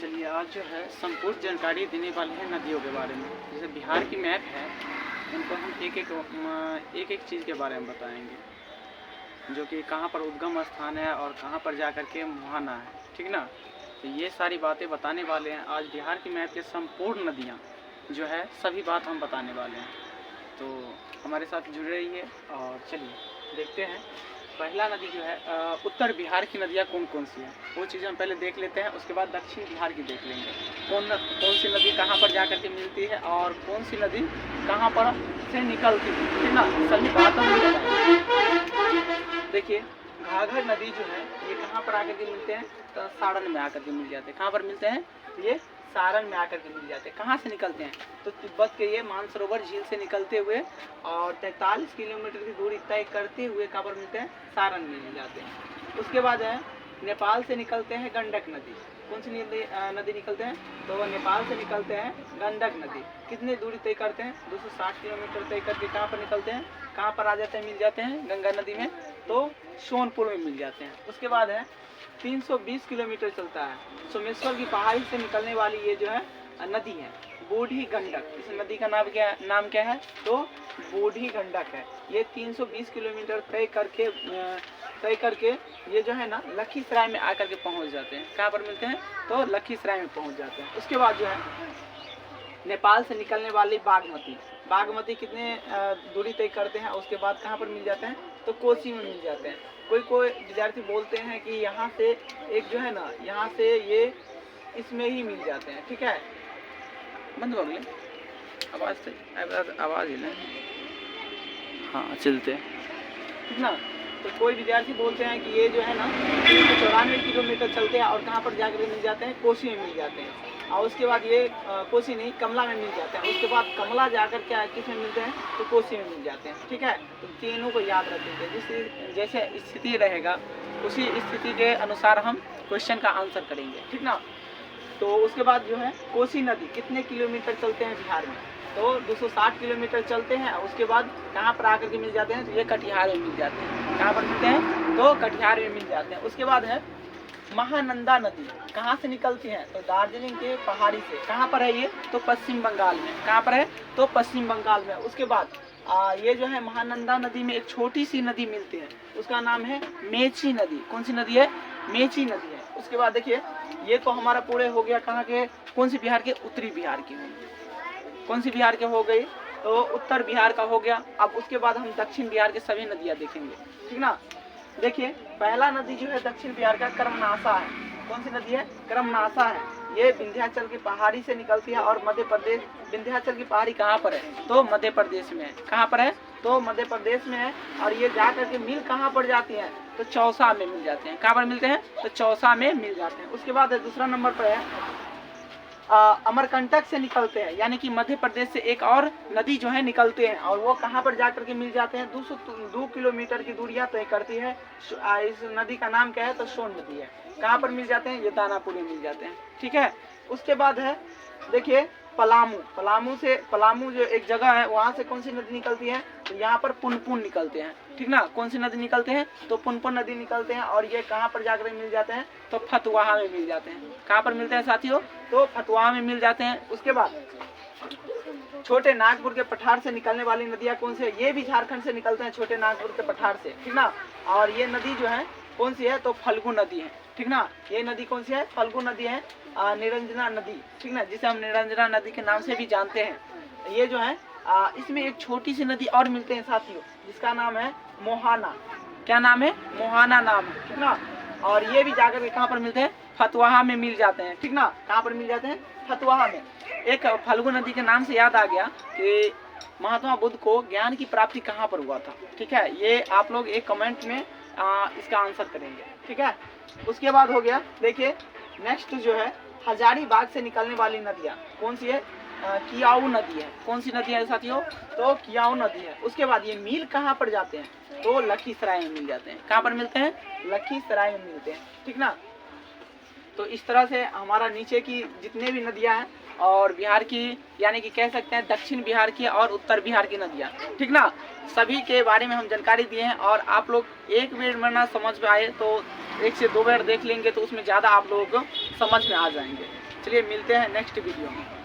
चलिए आज जो है संपूर्ण जानकारी देने वाले हैं नदियों के बारे में। जैसे बिहार की मैप है उनको हम एक एक चीज़ के बारे में बताएंगे, जो कि कहाँ पर उद्गम स्थान है और कहाँ पर जा कर के मुहाना है, ठीक ना। तो ये सारी बातें बताने वाले हैं आज बिहार की मैप के संपूर्ण नदियाँ जो है सभी बात हम बताने वाले हैं। तो हमारे साथ जुड़े रहिए और चलिए देखते हैं पहला नदी जो है उत्तर बिहार की नदियाँ कौन कौन सी हैं वो चीज़ें हम पहले देख लेते हैं। उसके बाद दक्षिण बिहार की देख लेंगे कौन सी नदी कहाँ पर जा कर के मिलती है और कौन सी नदी कहाँ पर से निकलती है, ठीक ना। सभी बातों में देखिए घाघर नदी जो है ये कहाँ पर आकर के मिलते हैं तो सारण में आकर के मिल जाते हैं। कहाँ पर मिलते हैं ये सारण में आकर के मिल जाते हैं। कहाँ से निकलते हैं तो तिब्बत के ये मानसरोवर झील से निकलते हुए और 43 किलोमीटर की दूरी तय करते हुए कहाँ पर मिलते हैं सारण में मिल जाते हैं। उसके बाद है नेपाल से निकलते हैं गंडक नदी। कौन सी नदी निकलते हैं तो नेपाल से निकलते हैं गंडक नदी। कितनी दूरी तय करते हैं 260 किलोमीटर तय करके कहाँ पर निकलते हैं, कहाँ पर आ जाते हैं, मिल जाते हैं गंगा नदी में तो सोनपुर में मिल जाते हैं। उसके बाद है 320 किलोमीटर चलता है सोमेश्वर की पहाड़ी से निकलने वाली ये जो है नदी है बूढ़ी गंडक। इस नदी का नाम क्या है तो बूढ़ी गंडक है। ये 320 किलोमीटर तय करके ये जो है ना लखीसराय में आकर के पहुंच जाते हैं। कहाँ पर मिलते हैं तो लखीसराय में पहुंच जाते हैं। उसके बाद जो है नेपाल से निकलने वाली बागमती कितने दूरी तय करते हैं उसके बाद कहाँ पर मिल जाते हैं तो कोसी में मिल जाते हैं। कोई विद्यार्थी बोलते हैं कि यहाँ से एक जो है ना यहाँ से ये इसमें ही मिल जाते हैं, ठीक है। बंद हो गए आवाज़ ही ना, हाँ चलते ठीक ना। तो कोई विद्यार्थी बोलते हैं कि ये जो है ना 94 किलोमीटर चलते हैं और कहाँ पर जाकर मिल जाते हैं कोसी में मिल जाते हैं। और उसके बाद ये कोसी नहीं कमला में मिल जाते हैं। उसके बाद कमला जाकर के किस में मिलते हैं तो कोसी में मिल जाते हैं, ठीक है। तो तीनों को याद रखेंगे, जैसे स्थिति रहेगा उसी स्थिति के अनुसार हम क्वेश्चन का आंसर करेंगे, ठीक ना। तो उसके बाद जो है कोसी नदी कितने किलोमीटर चलते हैं बिहार में तो 260 किलोमीटर चलते हैं। उसके बाद कहाँ पर आकर के मिल जाते हैं तो ये कटिहार में मिल जाते हैं। कहाँ पर मिलते हैं तो कटिहार में मिल जाते हैं। उसके बाद है महानंदा नदी कहाँ से निकलती है तो दार्जिलिंग के पहाड़ी से। कहाँ पर है ये तो पश्चिम बंगाल में। कहाँ पर है तो पश्चिम बंगाल में। उसके बाद ये जो है महानंदा नदी में एक छोटी सी नदी मिलती है उसका नाम है मेची नदी। कौन सी नदी है मेची नदी है। उसके बाद देखिए ये तो हमारा पूरे हो गया कहाँ के कौन सी बिहार के उत्तरी बिहार की होंगी, कौन सी बिहार के हो गई तो उत्तर बिहार का हो गया। अब उसके बाद हम दक्षिण बिहार के सभी नदियाँ देखेंगे, ठीक ना। देखिए पहला नदी जो है दक्षिण बिहार का कर्मनाशा है। कौन सी नदी है कर्मनाशा है। ये विंध्याचल की पहाड़ी से निकलती है और मध्य प्रदेश विंध्याचल की पहाड़ी कहाँ पर है तो मध्य प्रदेश में है। कहाँ पर है तो मध्य प्रदेश में है। और ये जा करके मिल कहाँ पर जाती है तो चौसा में मिल जाते हैं। कहाँ पर मिलते हैं तो चौसा में मिल जाते हैं। उसके बाद दूसरा नंबर पर है अमरकंटक से निकलते हैं, यानी कि मध्य प्रदेश से एक और नदी जो है निकलते हैं और वो कहाँ पर जाकर के मिल जाते हैं 202 किलोमीटर की दूरियां तय करती है। इस नदी का नाम क्या है तो सोन नदी है। कहाँ पर मिल जाते हैं ये दानापुर में मिल जाते हैं, ठीक है। उसके बाद है देखिए पलामू जो एक जगह है वहाँ से कौन सी नदी निकलती है तो यहाँ पर पुनपुन निकलते हैं, ठीक ना। कौन सी नदी निकलते हैं तो पुनपुन नदी निकलते हैं और ये कहाँ पर जाकर मिल जाते हैं तो फतुहा में मिल जाते हैं। कहाँ पर मिलते हैं साथियों तो फतुहा में मिल जाते हैं। उसके बाद छोटे नागपुर के पठार से निकलने वाली नदियाँ कौन सी है, ये भी झारखंड से निकलते हैं छोटे नागपुर के पठार से, ठीक ना। और ये नदी जो है कौन सी है तो फल्गु नदी है, ठीक ना। ये नदी कौन सी है फल्गु नदी है निरंजना नदी, ठीक ना, जिसे हम निरंजना नदी के नाम से भी जानते हैं। ये जो है इसमें एक छोटी सी नदी और मिलते हैं साथियों जिसका नाम है मोहाना। क्या नाम है मोहाना नाम है, ठीक ना। और ये भी जाकर के कहाँ पर मिलते हैं फतुहा में मिल जाते हैं, ठीक ना। कहाँ पर मिल जाते हैं फतुहा में। एक फल्गु नदी के नाम से याद आ गया कि महात्मा बुद्ध को ज्ञान की प्राप्ति कहाँ पर हुआ था, ठीक है। ये आप लोग एक कमेंट में इसका आंसर करेंगे, ठीक है। उसके बाद हो गया देखिए नेक्स्ट जो है हजारीबाग से निकलने वाली नदियाँ कौन सी है कियाऊ नदी है। कौन सी नदी है साथियों तो कियाऊ नदी है। उसके बाद ये मिल कहाँ पर जाते हैं तो लखीसराय में मिल जाते हैं। कहाँ पर मिलते हैं लखीसराय में मिलते हैं, ठीक ना। तो इस तरह से हमारा नीचे की जितने भी नदियाँ हैं और बिहार की यानी कि कह सकते हैं दक्षिण बिहार की और उत्तर बिहार की नदियाँ, ठीक ना, सभी के बारे में हम जानकारी दिए हैं। और आप लोग एक बार में ना समझ में आए तो 1 से 2 बार देख लेंगे तो उसमें ज़्यादा आप लोगों को समझ में आ जाएंगे। चलिए मिलते हैं नेक्स्ट वीडियो में।